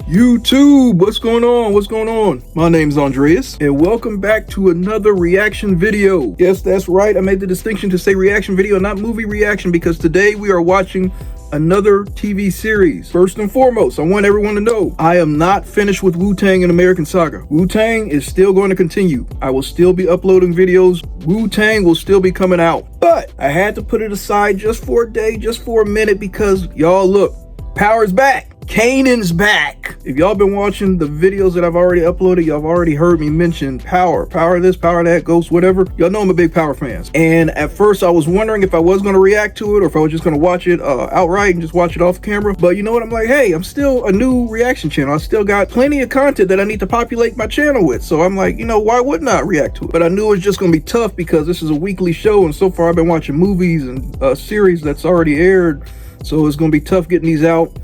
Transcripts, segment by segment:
YouTube, what's going on? What's going on? My name's Andreas, and welcome back to another reaction video. Yes, that's right. I made the distinction to say reaction video, not movie reaction, because today we are watching another TV series. First and foremost, I want everyone to know I am not finished with Wu-Tang and American Saga. Wu-Tang is still going to continue. I will still be uploading videos. Wu-Tang will still be coming out. But I had to put it aside just for a day, just for a minute, because y'all look, Power's back. Kanan's back. If y'all been watching the videos that I've already uploaded, y'all have already heard me mention Power this, Power that, Ghost, whatever. Y'all know I'm a big Power fan. And at first I was wondering if I was going to react to it or if I was just going to watch it outright and just watch it off camera. But you know what? I'm like, hey, I'm still a new reaction channel. I still got plenty of content that I need to populate my channel with. So I'm like, you know, why wouldn't I react to it? But I knew it was just going to be tough because this is a weekly show. And so far I've been watching movies and series that's already aired. So it's going to be tough getting these out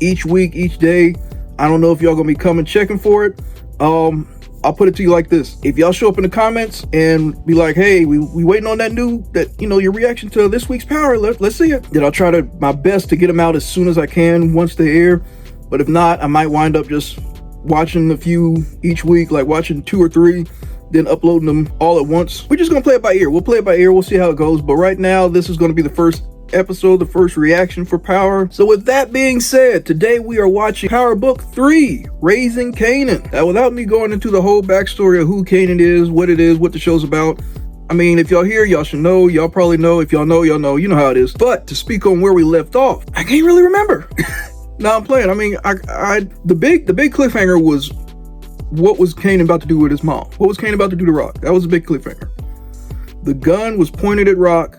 each week, each day. I don't know if y'all gonna be coming checking for it. I'll put it to you like this. If y'all show up in the comments and be like, hey, we waiting on your reaction to this week's Power, let's see it. Then I'll try my best to get them out as soon as I can once they air. But if not, I might wind up just watching a few each week, like watching 2 or 3, then uploading them all at once. We're just gonna play it by ear. We'll play it by ear. We'll see how it goes. But right now, this is gonna be the first episode, the first reaction for Power. So with that being said, today we are watching Powerbook 3, Raising Kanan. Now, without me going into the whole backstory of who Kanan is, what the show's about, I mean, if y'all here, y'all should know. Y'all probably know. If y'all know, y'all know. You know how it is. But to speak on where we left off, I can't really remember. No, I'm playing. I mean, the big cliffhanger was, what was Kanan about to do with his mom? What was Kanan about to do to Rock? That was a big cliffhanger. The gun was pointed at Rock.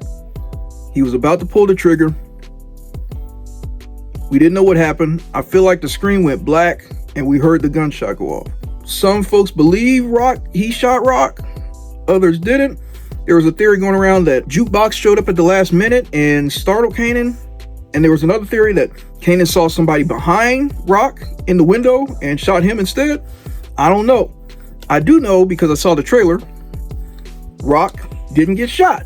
He was about to pull the trigger. We didn't know what happened. I feel like the screen went black and we heard the gunshot go off. Some folks believe he shot Rock. Others didn't. There was a theory going around that Jukebox showed up at the last minute and startled Kanan. And there was another theory that Kanan saw somebody behind Rock in the window and shot him instead. I don't know. I do know, because I saw the trailer, Rock didn't get shot.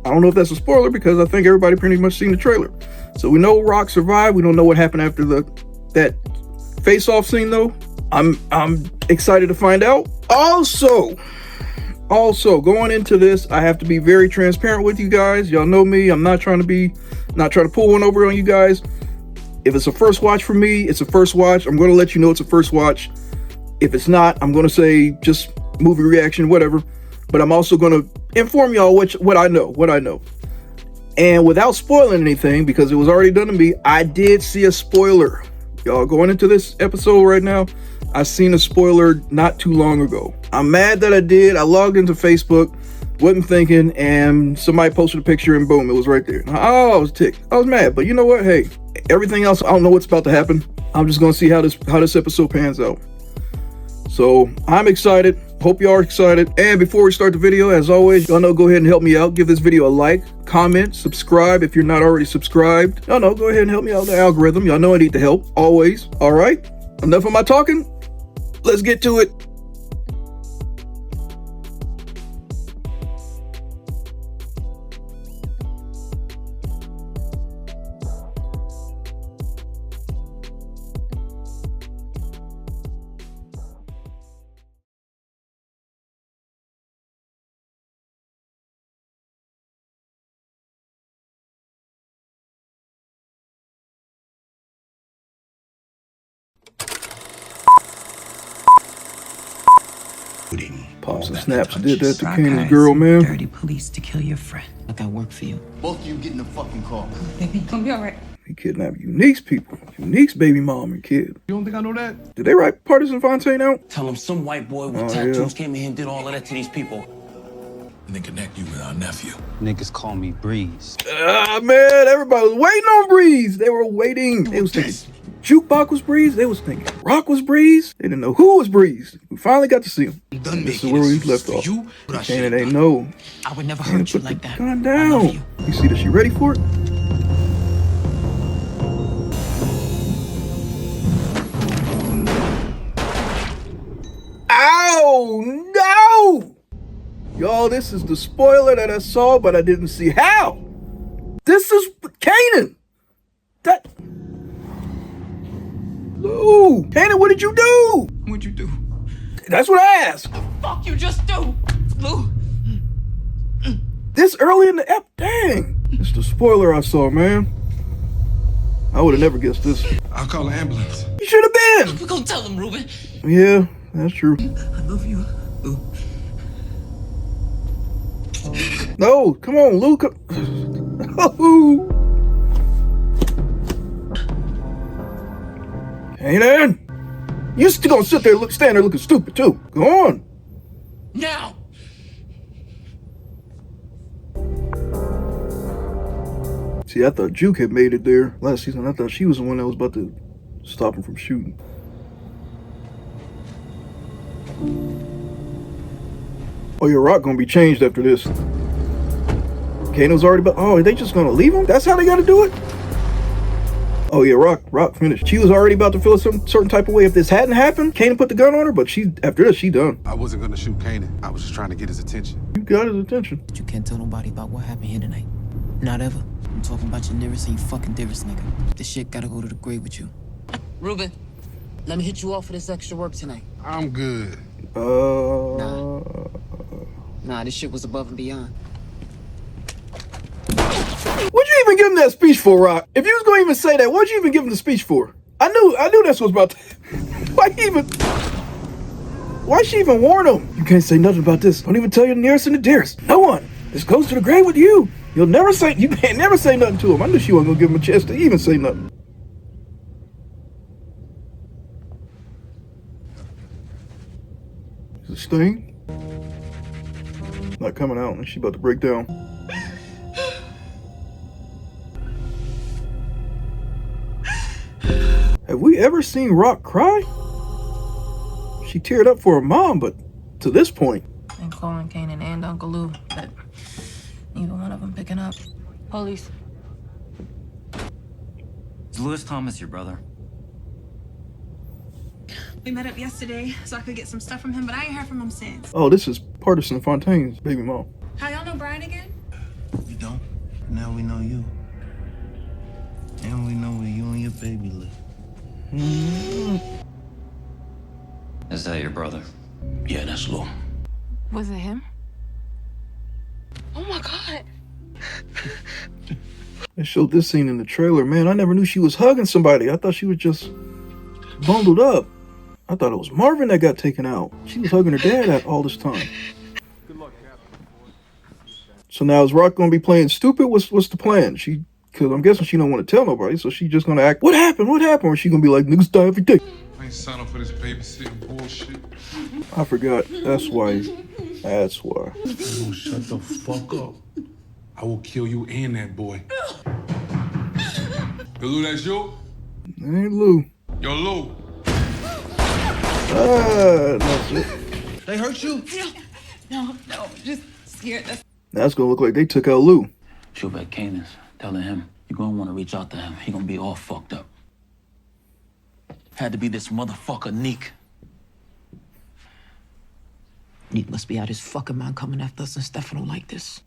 I don't know if that's a spoiler because I think everybody pretty much seen the trailer. So we know Rock survived. We don't know what happened after that face-off scene though. I'm excited to find out. Also going into this, I have to be very transparent with you guys. Y'all know me. I'm not trying to pull one over on you guys. If it's a first watch for me, it's a first watch. I'm going to let you know it's a first watch. If it's not, I'm going to say just movie reaction, whatever. But I'm also going to inform y'all what I know. And without spoiling anything, because it was already done to me, I did see a spoiler. Y'all, going into this episode right now, I seen a spoiler not too long ago. I'm mad that I did. I logged into Facebook, wasn't thinking, and somebody posted a picture and boom, it was right there. Oh, I was ticked. I was mad. But you know what? Hey, everything else, I don't know what's about to happen. I'm just going to see how this episode pans out. So I'm excited. Hope y'all are excited. And before we start the video, as always, y'all know, go ahead and help me out. Give this video a like, comment, subscribe if you're not already subscribed. Y'all know, go ahead and help me out with the algorithm. Y'all know I need the help, always. All right, enough of my talking. Let's get to it. Pops and snaps did that to Kanan's girl, man. Dirty police to kill your friend. I got work for you. Both of you get in the fucking car. Baby, gonna be all right. He kidnapped Unique's people. Unique's baby mom and kid. You don't think I know that? Did they write Partisan Fontaine out? Tell him some white boy with tattoos came in here and did all of that to these people. And then connect you with our nephew. Niggas call me Breeze. Man, everybody was waiting on Breeze. They were waiting. They was thinking Jukebox was Breeze. They was thinking Rock was Breeze. They didn't know who was Breeze. We finally got to see him. This is where we left off. Kanan ain't know. I would never hurt you like that. Calm down. You see that she ready for it? Ow! No! Y'all, this is the spoiler that I saw, but I didn't see how. This is Kanan. That Lou! Kanan, what did you do? What'd you do? That's what I asked. Fuck you just do, Lou. This early in the ep, dang. It's the spoiler I saw, man. I would have never guessed this. I'll call an ambulance. You should have been. We're gonna tell him, Ruben. Yeah, that's true. I love you, Lou. No, come on, Lou. Oh. Kanan, you still gonna sit there, stand there looking stupid too. Go on. Now. See, I thought Juke had made it there last season. I thought she was the one that was about to stop him from shooting. Oh, your Rock gonna be changed after this. Kanan's already about. Oh, are they just gonna leave him? That's how they gotta do it? Oh yeah, Rock finished. She was already about to feel some certain type of way. If this hadn't happened, Kanan put the gun on her, but after this, she done. I wasn't gonna shoot Kanan. I was just trying to get his attention. You got his attention. But you can't tell nobody about what happened here tonight. Not ever. I'm talking about your nearest and your fucking dearest, nigga. This shit gotta go to the grave with you. Ruben, let me hit you off for this extra work tonight. I'm good. Nah, this shit was above and beyond. What'd you even give him that speech for, Rock? If you was gonna even say that, what'd you even give him the speech for? I knew that's what was about to. Why she even warn him? You can't say nothing about this. Don't even tell your nearest and the dearest. No one. This goes to the grave with you. You can't never say nothing to him. I knew she wasn't gonna give him a chance to even say nothing. Is this thing not coming out and she about to break down? Have we ever seen Rock cry? She teared up for her mom, but to this point. And calling Kanan and Uncle Lou, but neither one of them picking up. Police. Is Lewis Thomas your brother? We met up yesterday so I could get some stuff from him, but I ain't heard from him since. Oh, this is Partisan Fontaine's baby mom. How y'all know Brian again? We don't. Now we know you. And we know where you and your baby live. Is that your brother? Yeah, that's Lou. Was it him? Oh my God. They showed this scene in the trailer. Man, I never knew she was hugging somebody. I thought she was just bundled up. I thought it was Marvin that got taken out. She was hugging her dad all this time. So now is Rock gonna be playing stupid? What's the plan? Because I'm guessing she don't want to tell nobody, so she just gonna act, what happened? Or she gonna be like, niggas die every day. I ain't signed up for this babysitting bullshit. I forgot. That's why. Oh, shut the fuck up. I will kill you and that boy. Yo, Lou, that's you? It ain't Lou. Yo, Lou. That's it. They hurt you? No, just scared. That's gonna look like they took out Lou. Shoot back Kanan's. Telling him you're gonna want to reach out to him. He gonna be all fucked up. Had to be this motherfucker, Neek. Neek must be out his fucking mind coming after us and Stefano like this.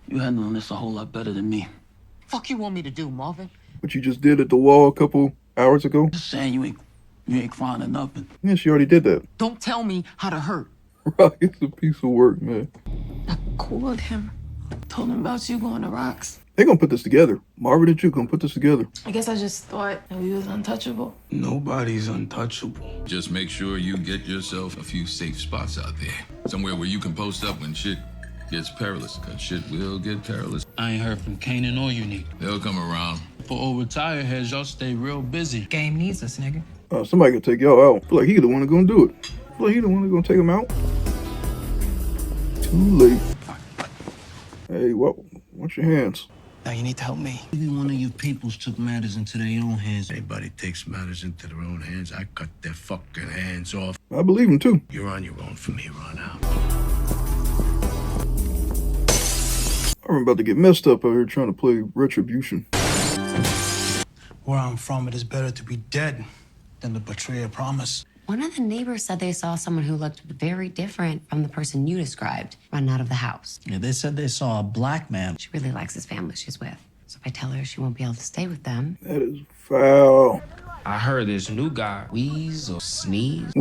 You handling this a whole lot better than me. Fuck you want me to do, Marvin? What you just did at the wall a couple hours ago? Just saying you ain't crying or nothing. Yeah, she already did that. Don't tell me how to hurt. Rock, it's a piece of work, man. I called him. Told him about you going to Rocks. They gonna put this together. Marvin and Juke gonna put this together. I guess I just thought that we was untouchable. Nobody's untouchable. Just make sure you get yourself a few safe spots out there. Somewhere where you can post up when shit gets perilous, because shit will get perilous. I ain't heard from Kanan or Unique. They'll come around. For old retired heads, y'all stay real busy. Game needs us, nigga. Somebody can take y'all out. I feel like he the one that's gonna do it. I feel like he the one that's gonna take him out. Too late. Hey, watch your hands. Now you need to help me. Maybe one of you peoples took matters into their own hands. Anybody takes matters into their own hands, I cut their fucking hands off. I believe him too. You're on your own from here on out. I'm about to get messed up out here trying to play Retribution. Where I'm from, it is better to be dead than to betray a promise. One of the neighbors said they saw someone who looked very different from the person you described run out of the house. Yeah, they said they saw a black man. She really likes his family she's with. So if I tell her she won't be able to stay with them. That is foul. I heard this new guy, Wheeze or Sneeze,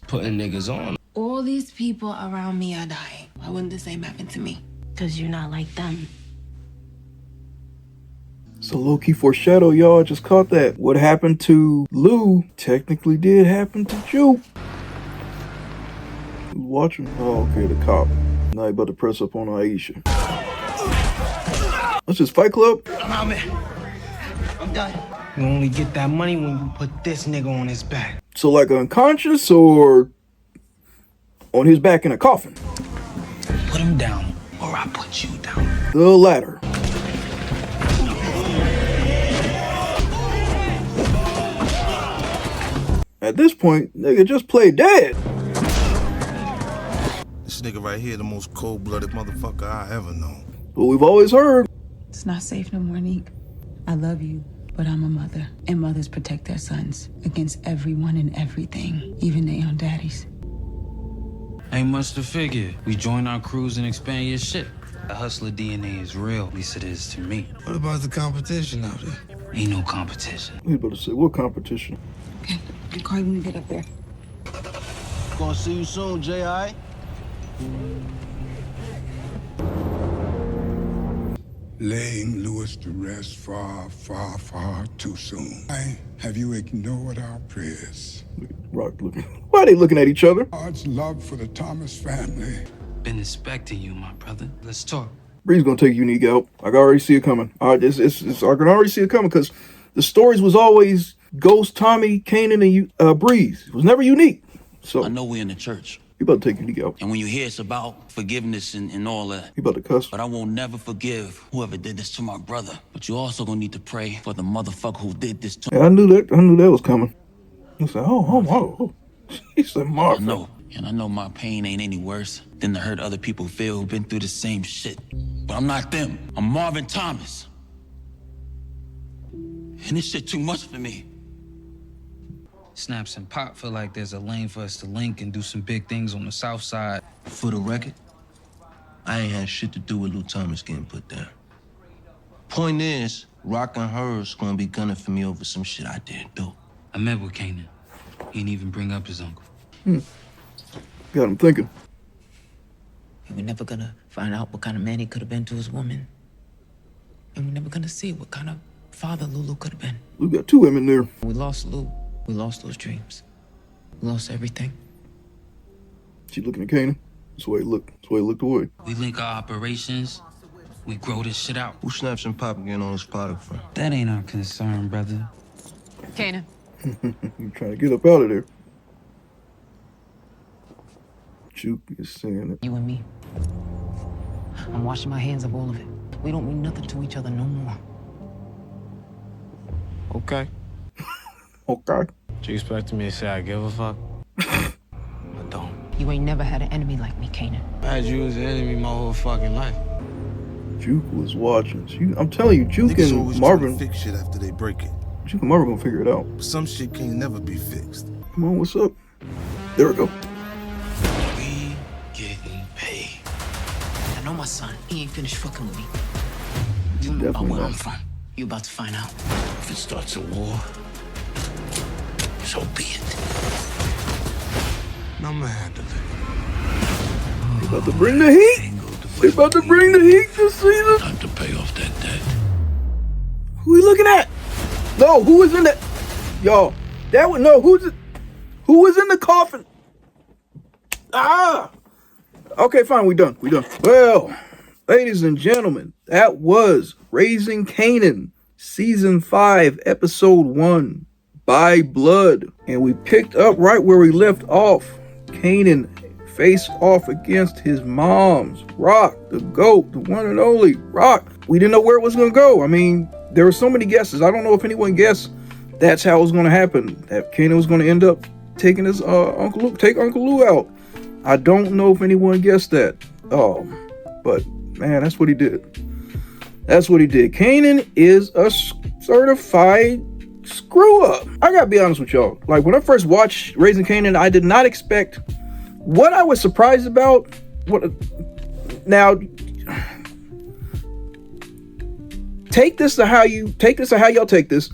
putting niggas on. All these people around me are dying. Why wouldn't the same happen to me? Because you're not like them. So low-key foreshadow, y'all. Just caught that. What happened to Lou technically did happen to Juke. Who's watching? Oh, okay, the cop. Now he about to press up on Aisha. That's just Fight Club? I'm out, man. I'm done. You only get that money when you put this nigga on his back. So like unconscious or on his back in a coffin? Put him down or I put you down. The latter. At this point, nigga just play dead. This nigga right here, the most cold-blooded motherfucker I ever known. But we've always heard. It's not safe no more, Neek. I love you, but I'm a mother, and mothers protect their sons against everyone and everything, even their own daddies. Ain't much to figure. We join our crews and expand your shit. The hustler DNA is real, at least it is to me. What about the competition out there? Ain't no competition. You better say, what competition? Okay, I'll call you when we get up there. Gonna see you soon, J.I. Laying Lewis to rest far, far, far too soon. Why have you ignored our prayers? Rock looking. Why are they looking at each other? God's love for the Thomas family. Been expecting you, my brother. Let's talk. Bree's gonna take Unique out. I can already see it coming. I can already see it coming because the stories was always Ghost, Tommy, Kanan, and Breeze. It was never Unique. So I know we're in the church. You about to take Unique out. And when you hear it's about forgiveness and all that. You about to cuss. But I won't never forgive whoever did this to my brother. But you also gonna need to pray for the motherfucker who did this to me. Yeah, I knew that was coming. I said, oh. He said, Martha. I know. And I know my pain ain't any worse than to hurt other people feel who've been through the same shit. But I'm not them. I'm Marvin Thomas. And this shit too much for me. Snaps and Pop feel like there's a lane for us to link and do some big things on the south side. For the record, I ain't had shit to do with Lou Thomas getting put down. Point is, Rock and her's gonna be gunning for me over some shit I didn't do. I met with Kanan. He didn't even bring up his uncle. Got him thinking. And we're never gonna find out what kind of man he could have been to his woman. And we're never gonna see what kind of father Lulu could have been. We got two women there. We lost Lou. We lost those dreams. We lost everything. She looking at Kanan. That's the way he looked. That's the way he looked away. We link our operations. We grow this shit out. Who Snaps and Pop getting on his product from? That ain't our concern, brother. Kanan. You trying to get up out of there. Juke is saying it. You and me. I'm washing my hands of all of it. We don't mean nothing to each other no more. Okay. Okay. You expecting me to say I give a fuck? I don't. You ain't never had an enemy like me, Kanan. I had you as an enemy my whole fucking life. Juke was watching. I'm telling you, Juke Niggas and always Marvin. trying to fix shit after they break it. Juke and Marvin gonna figure it out. But some shit can't never be fixed. Come on, what's up? There we go. We getting paid. I know my son. He ain't finished fucking with me. You know about where I'm from. You about to find out. If it starts a war, so be it. I'ma handle it. They about to bring the heat. They about to bring the heat this season. Time to pay off that debt. Who we looking at? No, who was in that? Y'all, that was no. Who was in the coffin? Ah. Okay, fine. We done. Well, ladies and gentlemen, that was Raising Kanan, Season 5, Episode 1, By Blood. And we picked up right where we left off. Kanan faced off against his mom's Rock, the GOAT, the one and only Rock. We didn't know where it was going to go. I mean, there were so many guesses. I don't know if anyone guessed that's how it was going to happen. That Kanan was going to end up taking his Uncle Lou out. I don't know if anyone guessed that. But man, that's what he did. Kanan is a certified screw up. I gotta be honest with y'all. Like when I first watched Raising Kanan, I did not expect what I was surprised about. Now, take this to how y'all take this.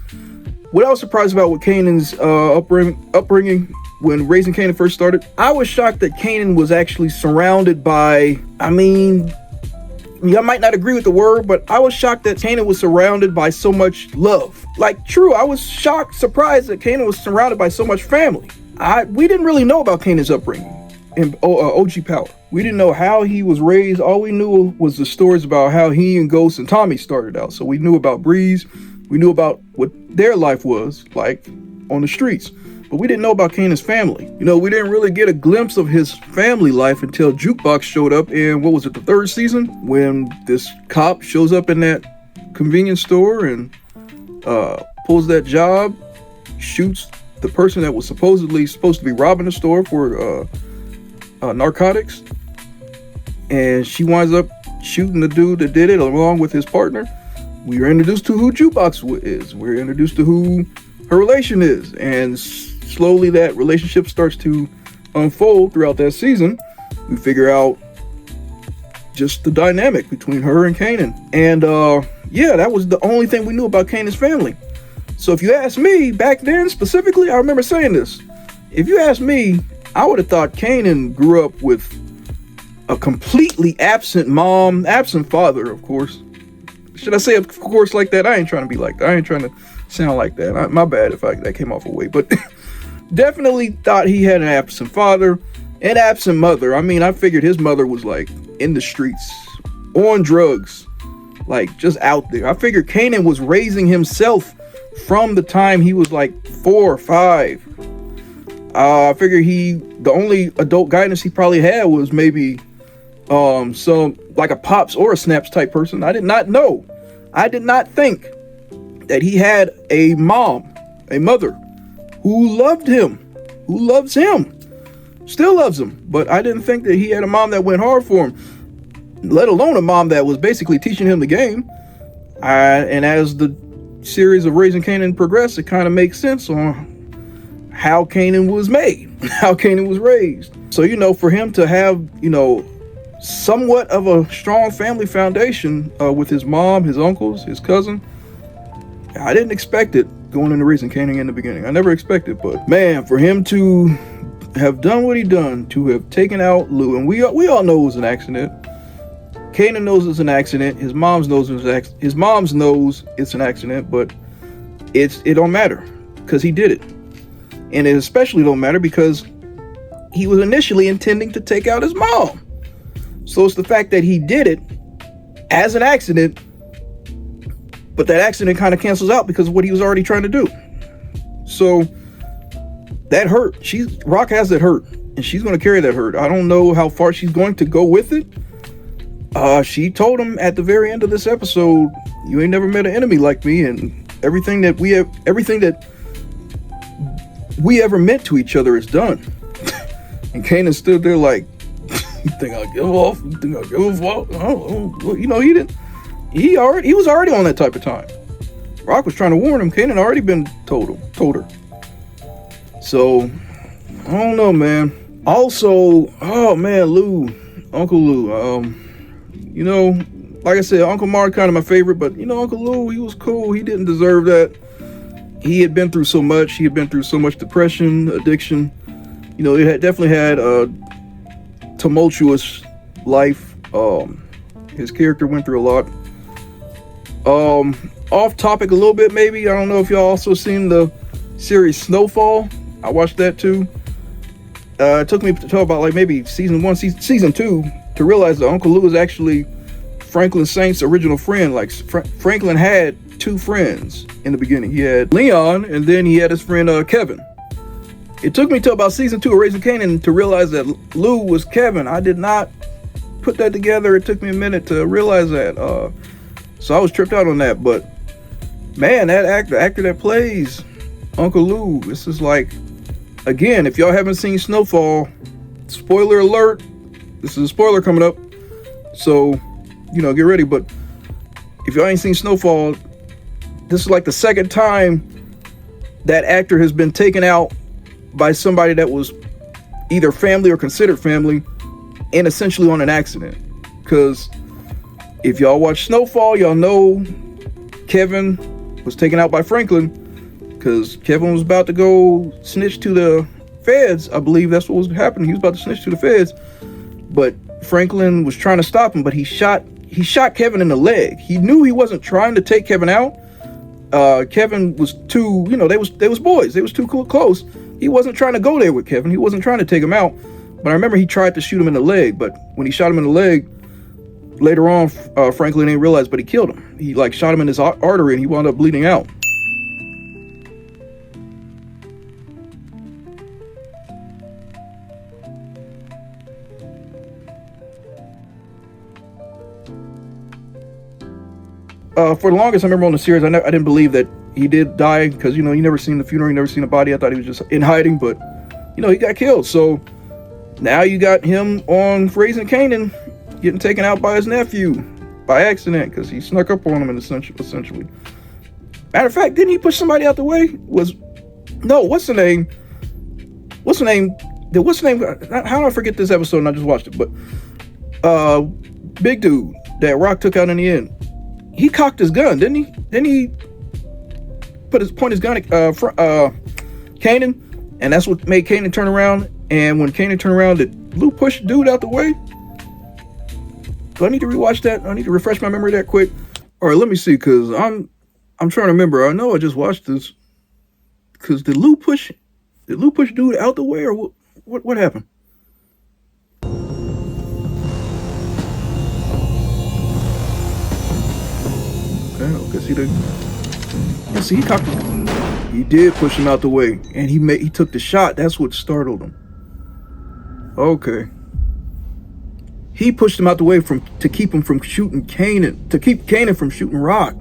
what I was surprised about with Kanan's upbringing when Raising Kanan first started, I was shocked that Kanan was actually surrounded by, I mean, I might not agree with the word, but I was shocked that Kanan was surrounded by so much love. Like, true, I was shocked, surprised that Kanan was surrounded by so much family. We didn't really know about Kanan's upbringing in OG Power. We didn't know how he was raised. All we knew was the stories about how he and Ghost and Tommy started out. So we knew about Breeze. We knew about what their life was like on the streets. But we didn't know about Kanan's family. You know, we didn't really get a glimpse of his family life until Jukebox showed up in, what was it, the 3rd season? When this cop shows up in that convenience store and pulls that job, shoots the person that was supposed to be robbing the store for narcotics. And she winds up shooting the dude that did it along with his partner. We are introduced to who Jukebox is. We're introduced to who her relation is. And slowly that relationship starts to unfold throughout that season. We figure out just the dynamic between her and Kanan. And yeah, that was the only thing we knew about Kanan's family. So if you ask me, back then specifically, I remember saying this. If you ask me, I would have thought Kanan grew up with a completely absent mom, absent father, of course. Should I say of course like that? I ain't trying to be like that. I ain't trying to sound like that. My bad if that came off a way. But definitely thought he had an absent father and absent mother. I mean, I figured his mother was like in the streets, on drugs, like just out there. I figured Kanan was raising himself from the time he was like 4 or 5. I figured the only adult guidance he probably had was maybe some like a Pops or a Snaps type person. I did not know. I did not think that he had a mother who loved him, who loves him, still loves him. But I didn't think that he had a mom that went hard for him, let alone a mom that was basically teaching him the game. And as the series of Raising Kanan progressed, it kind of makes sense on how Kanan was made, how Kanan was raised. So, you know, for him to have, you know, somewhat of a strong family foundation with his mom, his uncles, his cousin, I didn't expect it going into Raising Kanan in the beginning. I never expected, but man, for him to have done what he done, to have taken out Lou, and we all know it was an accident. Kanan knows it's an accident. His mom's knows it's an accident, but it don't matter because he did it. And it especially don't matter because he was initially intending to take out his mom. So it's the fact that he did it as an accident, but that accident kind of cancels out because of what he was already trying to do. So that hurt. Rock has that hurt, and she's going to carry that hurt. I don't know how far she's going to go with it. She told him at the very end of this episode, "You ain't never met an enemy like me, and everything that we ever meant to each other is done." And Kanan stood there like, "You think I'll give off? You think I'll give off?" Well, you know, he didn't. He was already on that type of time. Rock was trying to warn him. Kanan already been told her. So I don't know, man. Also, oh man, Uncle Lou. You know, like I said, Uncle Mark kind of my favorite, but you know, Uncle Lou, he was cool. He didn't deserve that. He had been through so much. He had been through so much depression, addiction. You know, it definitely had a tumultuous life. His character went through a lot. Off topic a little bit, maybe. I don't know if y'all also seen the series Snowfall. I watched that too. It took me to about like maybe season 1, season 2 to realize that Uncle Lou was actually Franklin Saint's original friend. Like Franklin had 2 friends in the beginning. He had Leon, and then he had his friend Kevin. It took me to about season 2 of Raising Kanan to realize that Lou was Kevin. I did not put that together. It took me a minute to realize that. So I was tripped out on that. But man, that actor that plays Uncle Lou, this is like, again, if y'all haven't seen Snowfall, spoiler alert, this is a spoiler coming up, so you know, get ready. But if y'all ain't seen Snowfall, this is like the second time that actor has been taken out by somebody that was either family or considered family, and essentially on an accident. Because if y'all watch Snowfall, y'all know Kevin was taken out by Franklin because Kevin was about to go snitch to the feds. I believe that's what was happening. He was about to snitch to the feds, but Franklin was trying to stop him, but he shot Kevin in the leg. He knew he wasn't trying to take Kevin out. Kevin was too, they was boys. They was too close. He wasn't trying to go there with Kevin. He wasn't trying to take him out. But I remember he tried to shoot him in the leg, but when he shot him in the leg, later on, Franklin didn't realize, but he killed him. He like shot him in his artery and he wound up bleeding out. For the longest, I remember on the series, I didn't believe that he did die, because, you never seen the funeral, you never seen the body. I thought he was just in hiding, but, he got killed. So now you got him on Raising Kanan getting taken out by his nephew by accident, because he snuck up on him essentially. Matter of fact, didn't he push somebody out the way? What's the name? How do I forget this episode and I just watched it? But big dude that Rock took out in the end, he cocked his gun, didn't he? Didn't he point his gun at Kanan? And that's what made Kanan turn around. And when Kanan turned around, did Lou push the dude out the way? Do I need to rewatch that? I need to refresh my memory that quick. All right, let me see, because I'm trying to remember. I know I just watched this. Because did Lou push dude out the way, or what happened? Okay, see, he did push him out the way, and he took the shot. That's what startled him. Okay. He pushed him out the way to keep him from shooting Kanan, to keep Kanan from shooting Rock.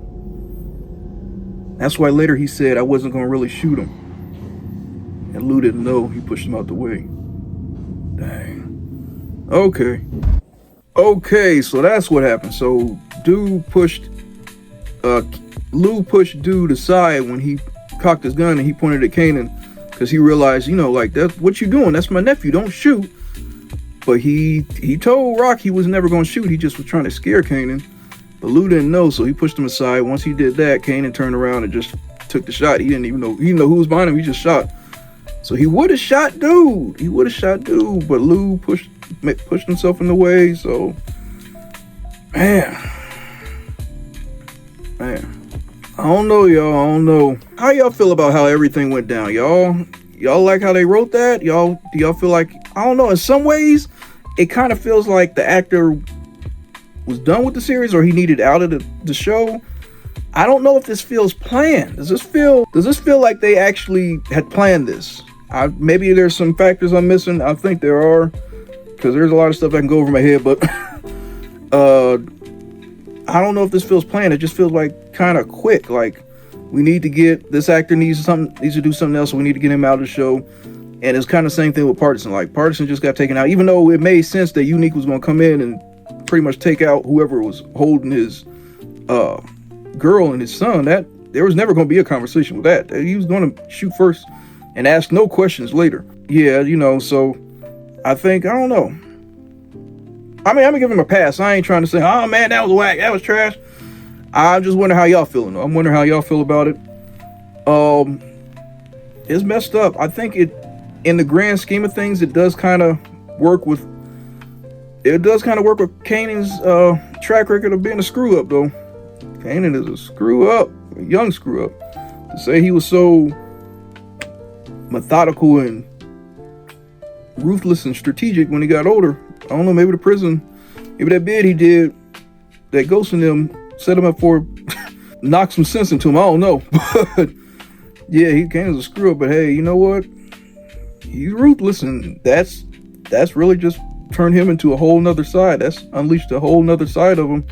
That's why later he said, I wasn't going to really shoot him. And Lou didn't know he pushed him out the way. Dang. Okay, so that's what happened. So Lou pushed dude aside when he cocked his gun and he pointed at Kanan, because he realized, that's what you doing. That's my nephew. Don't shoot. But he told Rock he was never going to shoot. He just was trying to scare Kanan. But Lou didn't know, so he pushed him aside. Once he did that, Kanan turned around and just took the shot. He didn't know who was behind him. He just shot. So he would have shot dude. But Lou pushed himself in the way. So, man. I don't know, y'all. I don't know. How y'all feel about how everything went down, y'all? Y'all like how they wrote that? Do y'all feel like, I don't know, in some ways, it kind of feels like the actor was done with the series, or he needed out of the show. I don't know if this feels planned. Does this feel like they actually had planned this? Maybe there's some factors I'm missing. I think there are, because there's a lot of stuff that can go over my head, but I don't know if this feels planned. It just feels like kind of quick. Like, we need to get this actor needs to do something else, so we need to get him out of the show. And it's kind of the same thing with Partisan. Like, Partisan just got taken out, even though it made sense that Unique was going to come in and pretty much take out whoever was holding his girl and his son. That there was never going to be a conversation with that. He was going to shoot first and ask no questions later. Yeah, so I think, I don't know. I mean, I'm gonna give him a pass. I ain't trying to say, oh man, that was whack, that was trash. I just wonder how y'all feeling. I'm wondering how y'all feel about it. It's messed up. I think in the grand scheme of things, it does kind of work with Kanan's track record of being a screw up, though. Kanan is a screw up, a young screw up. To say he was so methodical and ruthless and strategic when he got older, I don't know, maybe the prison, maybe that bid he did, that Ghost in them set him up for, knocked some sense into him. I don't know. But yeah, Kanan's a screw up, but hey, you know what? He's ruthless, and that's really just turned him into a whole nother side. That's unleashed a whole nother side of him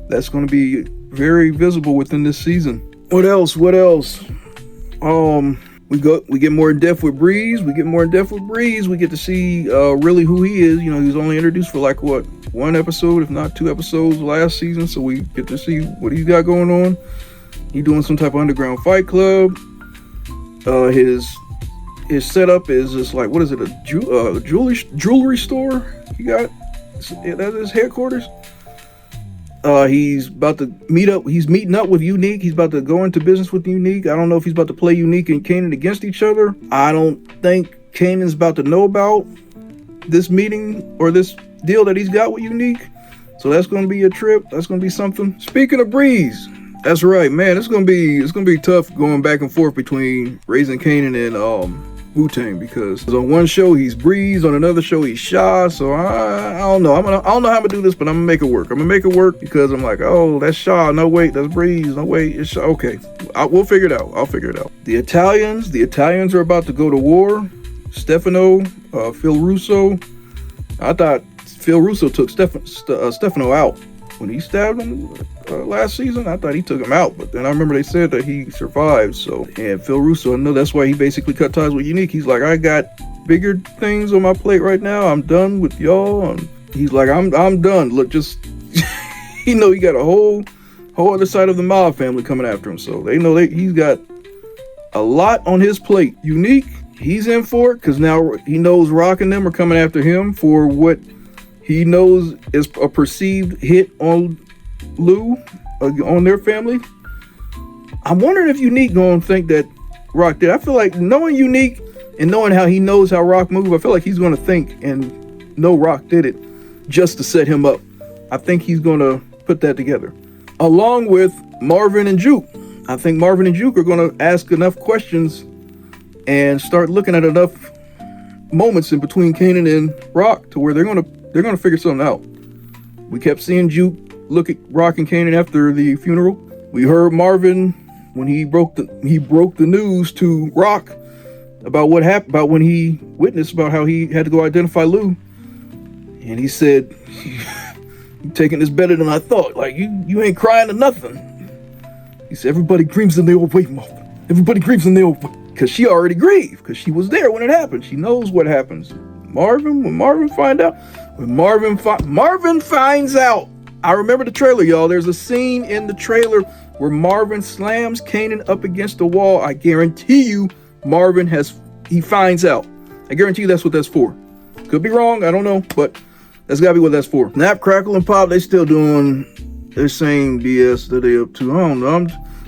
that's going to be very visible within this season. What else? We get more in depth with Breeze. We get to see really who he is. He was only introduced for like one episode, if not 2 episodes last season. So we get to see what he's got going on. He's doing some type of underground fight club. His setup is just like, what is it? A jewelry store? He got that's his headquarters. He's about to meet up. He's meeting up with Unique. He's about to go into business with Unique. I don't know if he's about to play Unique and Kanan against each other. I don't think Kanan's about to know about this meeting or this deal that he's got with Unique. So that's going to be a trip. That's going to be something. Speaking of Breeze, that's right, man. It's going to be tough going back and forth between Raising Kanan and Wu-Tang, because on one show he's Breeze, on another show he's Shaw. So I don't know. I don't know how I'm gonna do this, but I'm gonna make it work. I'm gonna make it work because I'm like, oh, that's Shaw. No, wait, that's Breeze. No, wait, it's Shaw. Okay, we'll figure it out. I'll figure it out. The Italians are about to go to war. Stefano, Phil Russo. I thought Phil Russo took Stefano out when he stabbed him last season. I thought he took him out, but then I remember they said that he survived. So, and Phil Russo, I know that's why he basically cut ties with Unique. He's like, I got bigger things on my plate right now. I'm done with y'all. And he's like, I'm done. Look, just he got a whole other side of the mob family coming after him. So they know he's got a lot on his plate. Unique, he's in for it because now he knows Rock and them are coming after him for what he knows is a perceived hit on Lou, on their family. I'm wondering if Unique gonna think that Rock did. I feel like knowing Unique and knowing how he knows how Rock move, I feel like he's gonna think and know Rock did it just to set him up. I think he's gonna put that together. Along with Marvin and Juke. I think Marvin and Juke are gonna ask enough questions and start looking at enough moments in between Kanan and Rock to where they're gonna figure something out. We kept seeing Juke look at Rock and Kanan after the funeral. We heard Marvin when he broke the news to Rock about what happened, about when he witnessed about how he had to go identify Lou. And he said, "You taking this better than I thought. Like you ain't crying or nothing." He said, "Everybody grieves in their own way, Martha. Everybody grieves in their own way." Because she already grieved, because she was there when it happened. She knows what happens. When Marvin finds out. I remember the trailer, y'all. There's a scene in the trailer where Marvin slams Kanan up against the wall. I guarantee you he finds out. I guarantee you that's what that's for. Could be wrong, I don't know, but that's gotta be what that's for. Snap, Crackle, and Pop, they still doing their same BS that they up to. I don't know.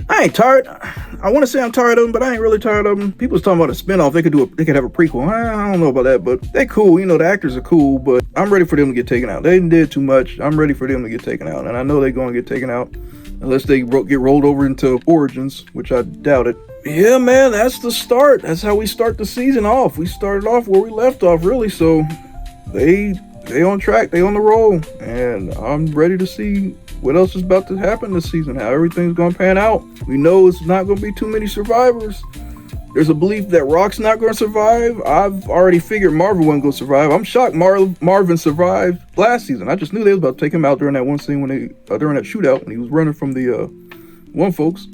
I ain't tired. I want to say I'm tired of them, but I ain't really tired of them. People was talking about a spinoff. They could have a prequel. I don't know about that, but they cool. The actors are cool, but I'm ready for them to get taken out. They did too much. I'm ready for them to get taken out, and I know they're going to get taken out unless they get rolled over into Origins, which I doubt it. Yeah, man, that's the start. That's how we start the season off. We started off where we left off, really. So they on track. They on the roll, and I'm ready to see what else is about to happen this season, how everything's gonna pan out. We know it's not gonna be too many survivors. There's a belief that Rock's not gonna survive. I've already figured Marvin wasn't gonna survive. I'm shocked Marvin survived last season. I just knew they was about to take him out during that one scene during that shootout when he was running from the one folks.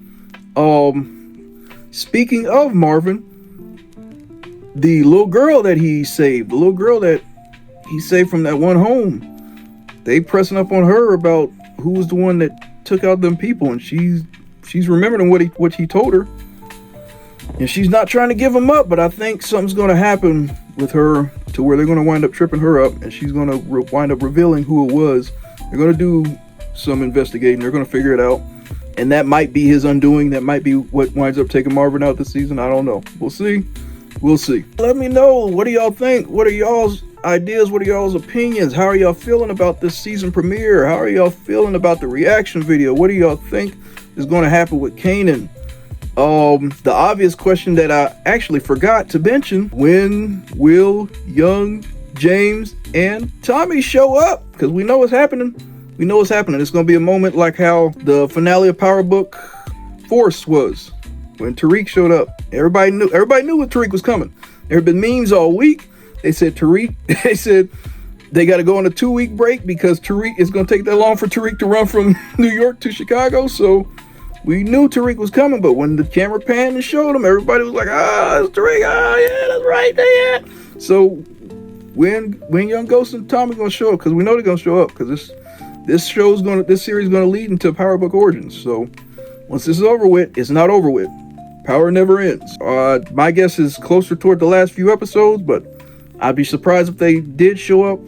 Speaking of Marvin, the little girl that he saved from that one home, they pressing up on her about who was the one that took out them people, and she's remembering what he told her, and she's not trying to give him up. But I think something's going to happen with her to where they're going to wind up tripping her up, and she's going to wind up revealing who it was. They're going to do some investigating. They're going to figure it out, and that might be his undoing. That might be what winds up taking Marvin out this season. I don't know. We'll see. Let me know, what do y'all think? What are y'all's ideas? What are y'all's opinions? How are y'all feeling about this season premiere? How are y'all feeling about the reaction video? What do y'all think is going to happen with Kanan? The obvious question that I actually forgot to mention: when will Young, James, and Tommy show up? Because we know what's happening. It's going to be a moment like how the finale of Powerbook Force was when Tariq showed up. Everybody knew what Tariq was coming. There have been memes all week. They said they got to go on a 2-week break because it's going to take that long for Tariq to run from New York to Chicago. So we knew Tariq was coming, but when the camera panned and showed him, everybody was like, it's Tariq. Yeah, that's right there. So when Young Ghost and Tommy going to show up, because we know they're going to show up, because this series is going to lead into Powerbook Origins. So once this is over with, it's not over with. Power never ends. My guess is closer toward the last few episodes, but I'd be surprised if they did show up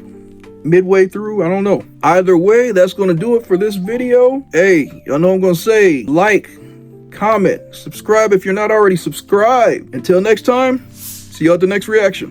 midway through. I don't know. Either way, that's going to do it for this video. Hey, y'all know I'm going to say like, comment, subscribe if you're not already subscribed. Until next time, see y'all at the next reaction.